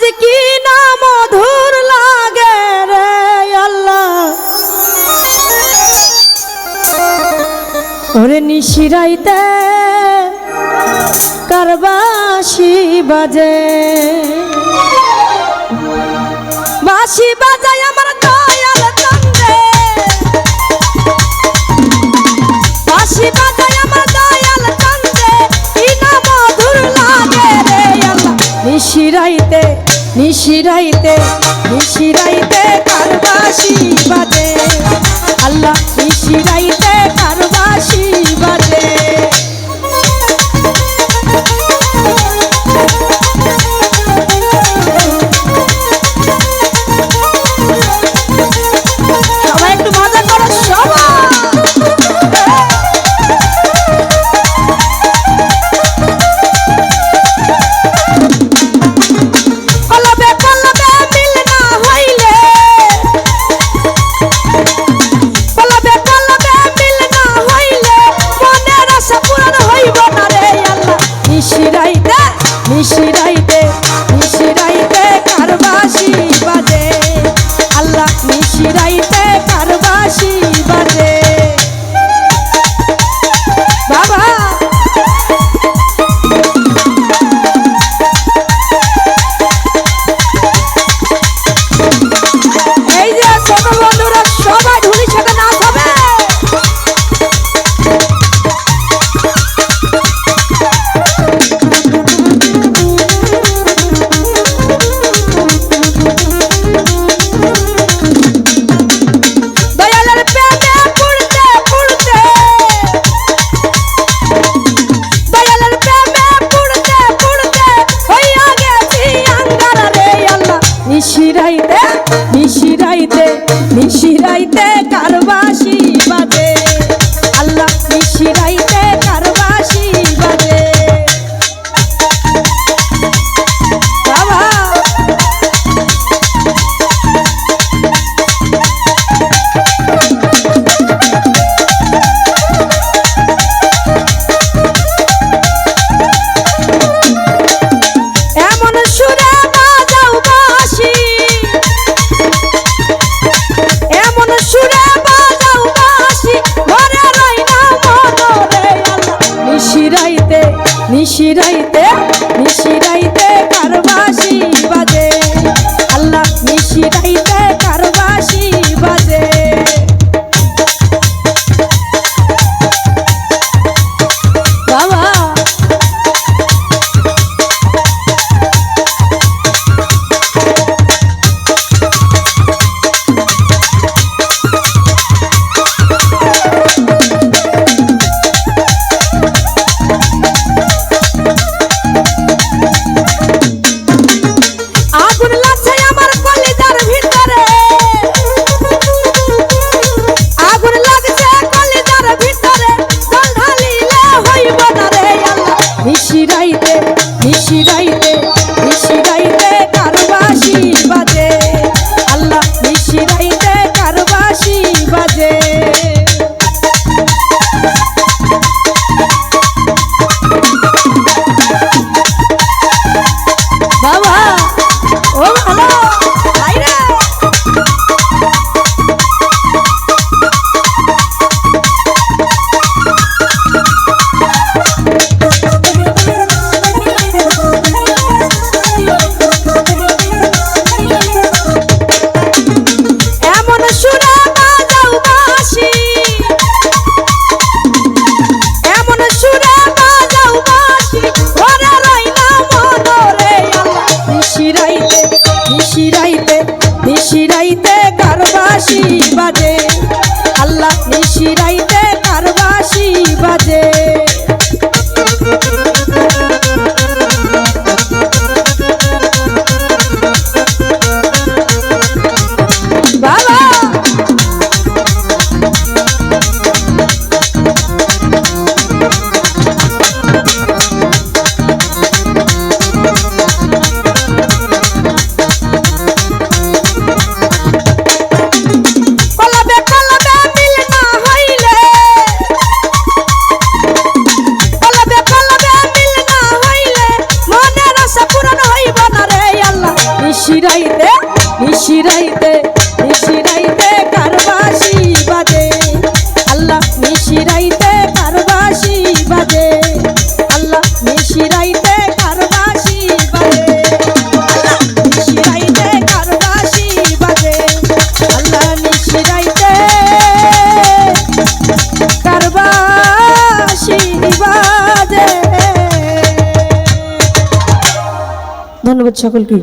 আজ কি না মধুর লাগে রে আল্লাহ, ওরে নিশিরাইতে কার বাঁশি বাজে, বাঁশি বাজায় আমার দয়াল চন্দ্রে, বাঁশি বাজায় আমার দয়াল চন্দ্রে, কি না মধুর লাগে রে আল্লাহ। নিশিরাইতে নিশিরাইতে নিশিরাইতে কার বাঁশি বাজে আল্লাহ, নিশিরাইতে কার বাঁশি বাজে। সবাই একটু মজা করো সবাই। নিশিরাইতে নিশিরাইতে কার বাঁশি বাজে আল্লাহ, নিশিরাইতে কার বাঁশি বাজে বাবা। এই যে ছোট বন্ধুরা সবাই ঢুলির সাথে নাচ হবে। নিশিরাইতে নিশিরাইতে নিশিরাইতে কার বাঁশি বাজে আল্লাহ, নিশিরাইতে কার বাঁশি বাজে বাবা। এমন সুরে বাজাও বাঁশি, এমন সুরে বাজাও বাঁশি, ঘরে রই না মনরে আল্লাহ। নিশিরাইতে নিশিরাইতে নিশিরাইতে কার বাঁশি বাজে আল্লাহ, নিশিরাইতে কার বাঁশি বাজে বাবা। আগুন লাগছে আমার কলিজার ভিতরে, আগুন লাগছে কলিজার ভিতরে, জল ঢালিলে হইব না রে আল্লাহ। নিশিরাইতে নিশিরাইতে নিশিরাইতে কার বাঁশি বাজে আল্লাহ, নিশিরাইতে কার বাঁশি বাজে বাবা। ও ভালো আইরে এমন সুরে বাজাও বাঁশি, এমন সুরে বাজাও বাঁশি, ঘরে রই না মনরে আল্লাহ। নিশিরাইতে বাজে আল্লাহ নিশিরাইতে কারবাসি বাজে আল্লাহ নিশিরাইতে কারবাসি বাজে আল্লাহ নিশিরাইতে কারবাসি বাজে। ধন্যবাদ সকলকে।